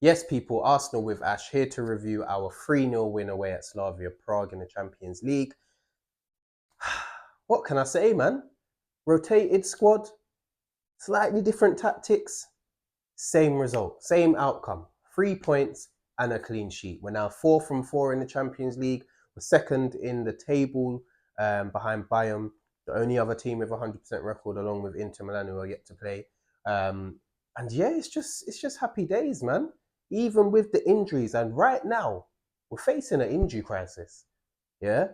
Yes, people, Arsenal with Ash here to review our 3-0 win away at Slavia Prague in the Champions League. What can I say, man? Rotated squad, slightly different tactics, same result, same outcome. 3 points and a clean sheet. We're now 4 from 4 in the Champions League. We're second in the table behind Bayern, the only other team with a 100% record, along with Inter Milan, who are yet to play. And yeah, it's just happy days, man. Even with the injuries, and right now we're facing an injury crisis. Yeah,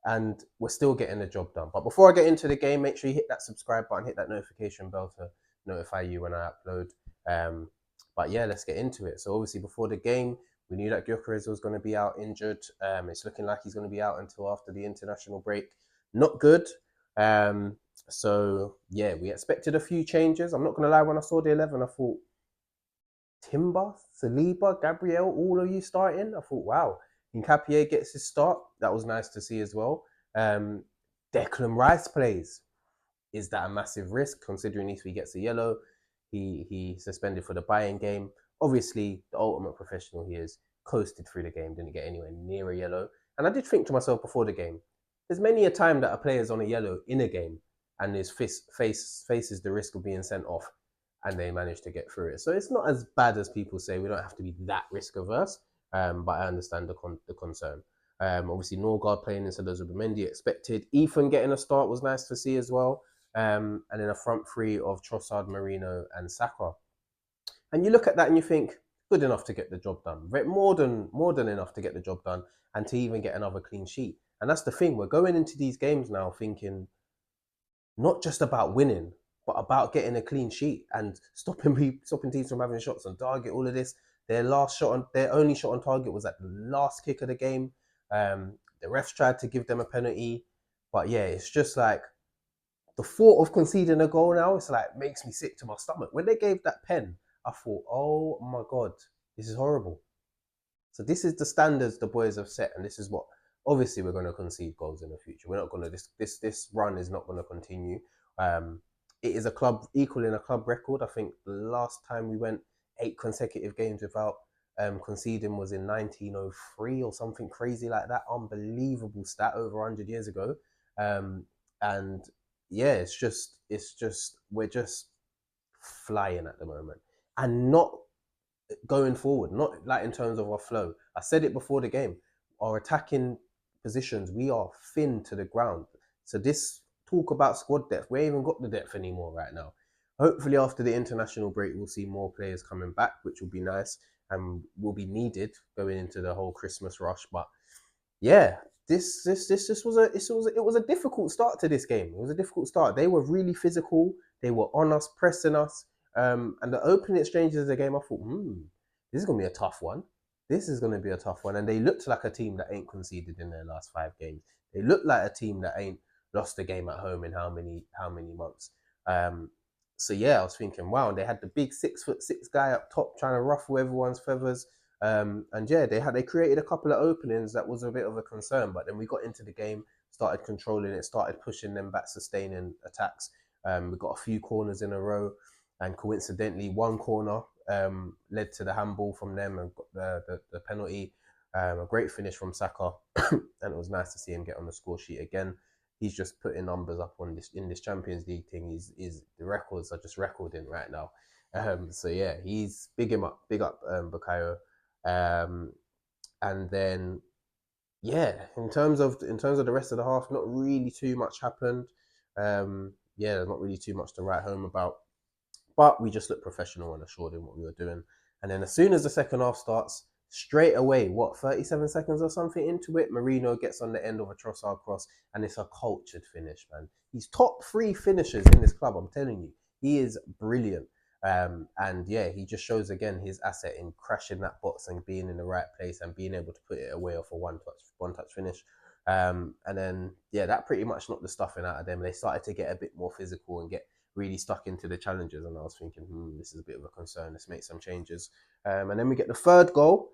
and we're still getting the job done. But before I get into the game, make sure you hit that subscribe button, hit that notification bell to notify you when I upload. But yeah, let's get into it. So obviously before the game, we knew that Gyökeres was going to be out injured. It's looking like he's going to be out until after the international break. Not good. So yeah, we expected a few changes. I'm not going to lie, when I saw the 11, I thought, Timber, Saliba, Gabriel, all of you starting. I thought, wow. Nkapie gets his start. That was nice to see as well. Declan Rice plays. Is that a massive risk, considering if he gets a yellow? He suspended for the Bayern game. Obviously, the ultimate professional he is. Coasted through the game, didn't get anywhere near a yellow. And I did think to myself before the game, there's many a time that a player's on a yellow in a game and his faces the risk of being sent off, and they manage to get through it. So it's not as bad as people say. We don't have to be that risk averse, but I understand the concern. Obviously, Norgard playing instead of Zubimendi expected. Ethan getting a start was nice to see as well. And then a front three of Trossard, Marino, and Saka. And you look at that and you think, good enough to get the job done. More than enough to get the job done and to even get another clean sheet. And that's the thing. We're going into these games now thinking not just about winning, but about getting a clean sheet and stopping teams from having shots on target. All of this. Their only shot on target was at the last kick of the game. The refs tried to give them a penalty, but yeah, it's just like the thought of conceding a goal now. It's like makes me sick to my stomach. When they gave that pen, I thought, oh my god, this is horrible. So this is the standards the boys have set, and this is what obviously we're going to concede goals in the future. We're not going to this run is not going to continue. It is a club equaling a club record. I think the last time we went 8 consecutive games without conceding was in 1903 or something crazy like that. Unbelievable stat over 100 years ago. And yeah, it's just we're just flying at the moment, and not going forward, not like in terms of our flow. I said it before the game. Our attacking positions, we are thin to the ground. So this talk about squad depth, we ain't even got the depth anymore right now. Hopefully after the international break, we'll see more players coming back, which will be nice and will be needed going into the whole Christmas rush. But yeah, this was a difficult start to this game. It was a difficult start. They were really physical. They were on us, pressing us. And the opening exchanges of the game, I thought, this is gonna be a tough one. This is gonna be a tough one. And they looked like a team that ain't conceded in their last 5 games. They looked like a team that ain't lost a game at home in how many months. So yeah, I was thinking, wow, they had the big 6'6" guy up top trying to ruffle everyone's feathers. And yeah, they created a couple of openings that was a bit of a concern, but then we got into the game, started controlling it, started pushing them back, sustaining attacks. We got a few corners in a row, and coincidentally, one corner led to the handball from them and got the penalty. A great finish from Saka, and it was nice to see him get on the score sheet again. He's just putting numbers up on this in this Champions League thing. He's the records are just recording right now. So yeah, he's big up Bukayo. And then yeah, in terms of the rest of the half, not really too much happened. Yeah, not really too much to write home about. But we just looked professional and assured in what we were doing. And then as soon as the second half starts, straight away, 37 seconds or something into it, Marino gets on the end of a Trossard cross, and it's a cultured finish, man. He's top 3 finishers in this club, I'm telling you. He is brilliant. And yeah, he just shows again his asset in crashing that box and being in the right place and being able to put it away off a one touch finish. And then yeah, that pretty much knocked the stuffing out of them. They started to get a bit more physical and get really stuck into the challenges, and I was thinking, this is a bit of a concern. Let's make some changes. And then we get the third goal.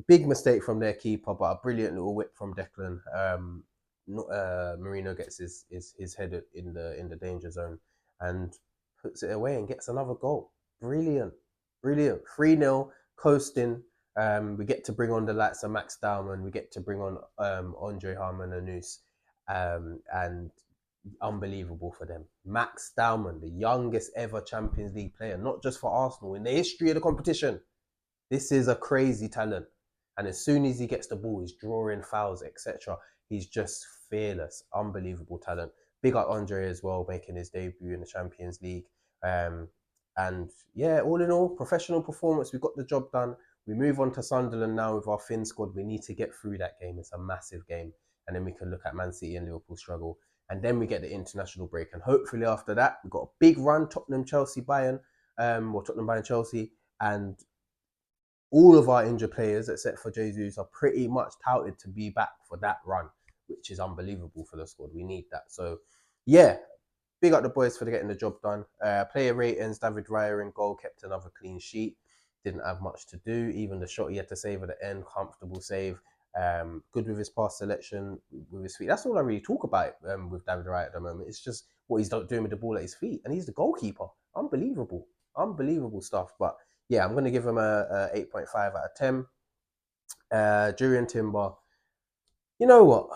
Big mistake from their keeper, but a brilliant little whip from Declan. Marino gets his head in the danger zone and puts it away and gets another goal. Brilliant. 3-0. coasting. We get to bring on the likes of Max Dowman. We get to bring on Andre Harmon-Anus, and unbelievable for them. Max Dowman, the youngest ever Champions League player, not just for Arsenal, in the history of the competition. This is a crazy talent. And as soon as he gets the ball, he's drawing fouls, etc. He's just fearless. Unbelievable talent. Big up Andre as well, making his debut in the Champions League. Um, and yeah, all in all, professional performance. We got the job done. We move on to Sunderland now with our Finn squad. We need to get through that game. It's a massive game. And then we can look at Man City and Liverpool struggle. And then we get the international break. And hopefully after that, we've got a big run, Tottenham, Chelsea, Bayern, or Tottenham, Bayern, Chelsea. And all of our injured players, except for Jesus, are pretty much touted to be back for that run, which is unbelievable for the squad. We need that. So, yeah, big up the boys for getting the job done. Player ratings, David Raya in goal, kept another clean sheet. Didn't have much to do. Even the shot he had to save at the end, comfortable save. Good with his pass selection, with his feet. That's all I really talk about with David Raya at the moment. It's just what he's doing with the ball at his feet. And he's the goalkeeper. Unbelievable. Unbelievable stuff. But yeah, I'm going to give him a 8.5 out of 10. Jurriën Timber. You know what?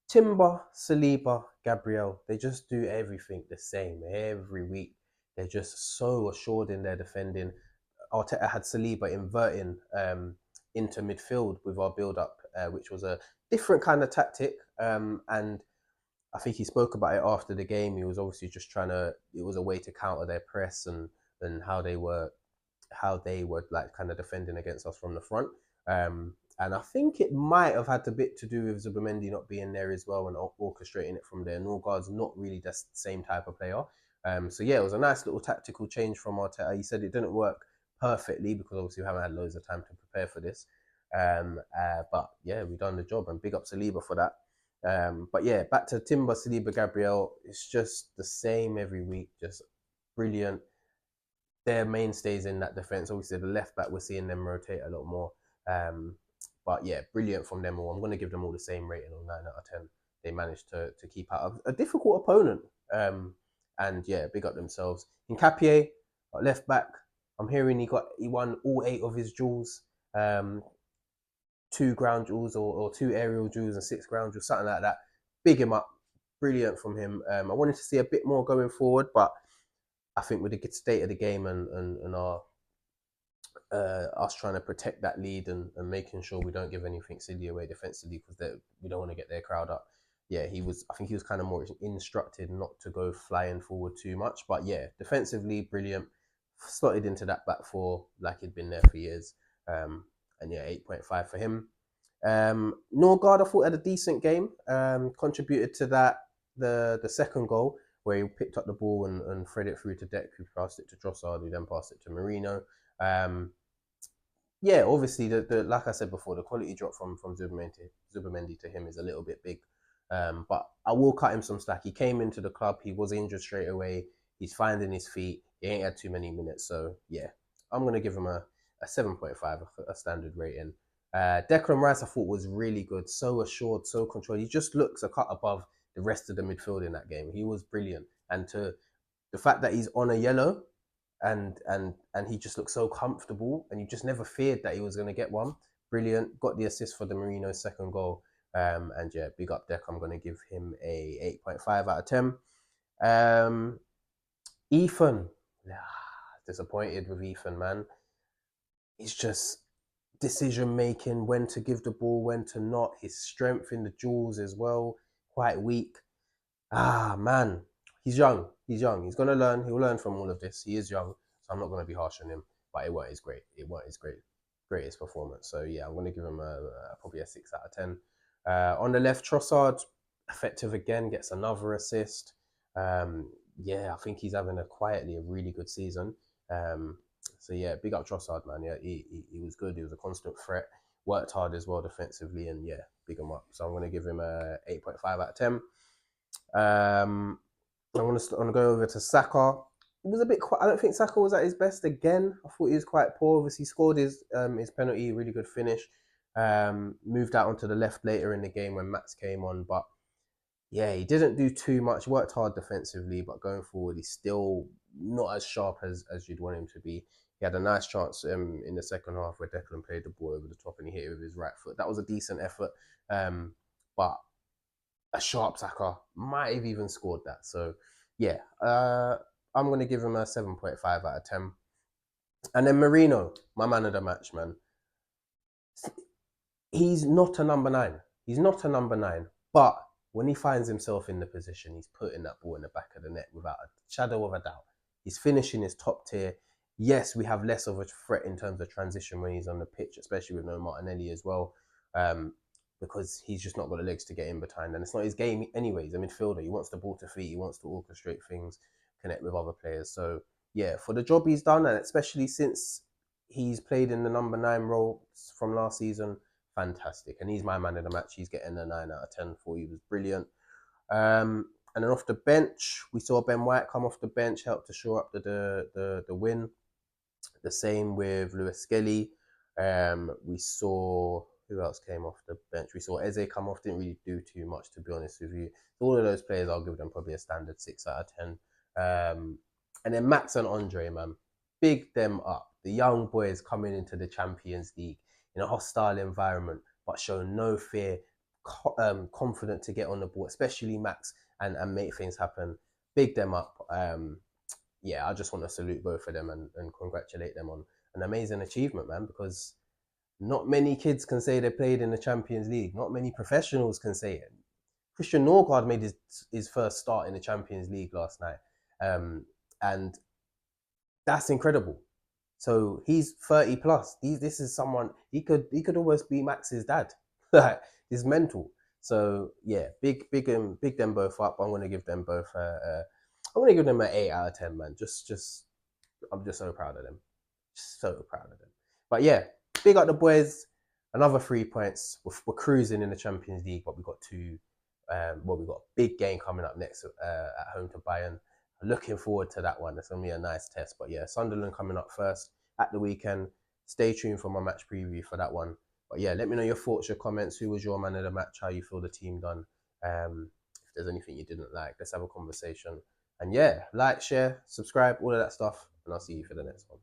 Timber, Saliba, Gabriel, they just do everything the same every week. They're just so assured in their defending. Arteta had Saliba inverting into midfield with our build-up, which was a different kind of tactic. And I think he spoke about it after the game. He was obviously just it was a way to counter their press and how they were like kind of defending against us from the front. And I think it might have had a bit to do with Zubimendi not being there as well and orchestrating it from there. Norgard's not really the same type of player. So yeah, it was a nice little tactical change from Arteta. He said it didn't work perfectly because obviously we haven't had loads of time to prepare for this. But yeah, we've done the job and big up Saliba for that. But yeah, back to Timber, Saliba, Gabriel. It's just the same every week. Just brilliant. They're mainstays in that defense. Obviously, the left back, we're seeing them rotate a lot more. But yeah, brilliant from them all. I'm going to give them all the same rating on 9 out of 10. They managed to keep out a difficult opponent. And yeah, big up themselves. Nkapie, left back, I'm hearing he won all 8 of his duels. 2 ground duels or 2 aerial duels and 6 ground duels, something like that. Big him up. Brilliant from him. I wanted to see a bit more going forward, but I think with the state of the game and our us trying to protect that lead and making sure we don't give anything silly away defensively because we don't want to get their crowd up. Yeah, I think he was kind of more instructed not to go flying forward too much. But yeah, defensively, brilliant. Slotted into that back 4 like he'd been there for years. And yeah, 8.5 for him. Norgard, I thought, had a decent game. Contributed to that, the second goal, where he picked up the ball and thread it through to Dek, who passed it to Trossard, who then passed it to Marino. Yeah, obviously, the like I said before, the quality drop from Zubimendi to him is a little bit big. But I will cut him some slack. He came into the club, he was injured straight away. He's finding his feet. He ain't had too many minutes. So yeah, I'm going to give him a 7.5, a standard rating. Declan Rice, I thought, was really good. So assured, so controlled. He just looks a cut above the rest of the midfield in that game. He was brilliant. And to the fact that he's on a yellow and he just looks so comfortable and you just never feared that he was going to get one. Brilliant. Got the assist for the Marino second goal. And yeah, big up Deck. I'm going to give him a 8.5 out of 10. Ethan. Disappointed with Ethan, man. He's just decision making, when to give the ball, when to not. His strength in the duels as well, quite weak. Man, he's young. He's young. He's going to learn. He'll learn from all of this. He is young, so I'm not going to be harsh on him. But it weren't his greatest performance. So yeah, I'm going to give him probably a 6 out of 10. On the left, Trossard, effective again, gets another assist. Yeah, I think he's having quietly a really good season. So yeah, big up Trossard, man. Yeah, he was good. He was a constant threat. Worked hard as well defensively, and yeah, big him up. So I'm going to give him a 8.5 out of 10. I'm going to go over to Saka. It was a bit quiet. I don't think Saka was at his best again. I thought he was quite poor. Obviously, scored his penalty, really good finish. Moved out onto the left later in the game when Max came on, but yeah, he didn't do too much. Worked hard defensively, but going forward, he's still not as sharp as you'd want him to be. He had a nice chance in the second half where Declan played the ball over the top and he hit it with his right foot. That was a decent effort, but a sharp Saka might have even scored that. So yeah, I'm going to give him a 7.5 out of 10. And then Marino, my man of the match, man. He's not a number nine. He's not a number nine. But when he finds himself in the position, he's putting that ball in the back of the net without a shadow of a doubt. He's finishing his top tier. Yes, we have less of a threat in terms of transition when he's on the pitch, especially with no Martinelli as well, because he's just not got the legs to get in behind. And it's not his game anyway. He's a midfielder. He wants the ball to feet. He wants to orchestrate things, connect with other players. So, yeah, for the job he's done, and especially since he's played in the number 9 role from last season, fantastic. And he's my man of the match. He's getting a 9 out of 10 for you. He was brilliant. And then off the bench, we saw Ben White come off the bench, help to shore up the win. The same with Lewis Skelly. We saw, who else came off the bench? We saw Eze come off, didn't really do too much, to be honest with you. All of those players, I'll give them probably a standard 6 out of 10. And then Max and Andre, man, big them up. The young boys coming into the Champions League in a hostile environment, but show no fear, confident to get on the ball, especially Max, and make things happen. Big them up. Yeah, I just want to salute both of them and congratulate them on an amazing achievement, man, because not many kids can say they played in the Champions League. Not many professionals can say it. Christian Norgard made his first start in the Champions League last night. And that's incredible. So he's 30 plus. This is someone, he could almost be Max's dad. Like, he's mental. So yeah, big them both up. I'm gonna give them both. I'm gonna give them an 8 out of 10, man. I'm just so proud of them. Just so proud of them. But yeah, big up the boys. Another 3 points. We're cruising in the Champions League, but we got two. We've got a big game coming up next at home to Bayern. Looking forward to that one. It's gonna be a nice test. But yeah, Sunderland coming up first at the weekend. Stay tuned for my match preview for that one. But yeah, let me know your thoughts, your comments. Who was your man of the match? How you feel the team done? If there's anything you didn't like, let's have a conversation. And yeah, like, share, subscribe, all of that stuff. And I'll see you for the next one.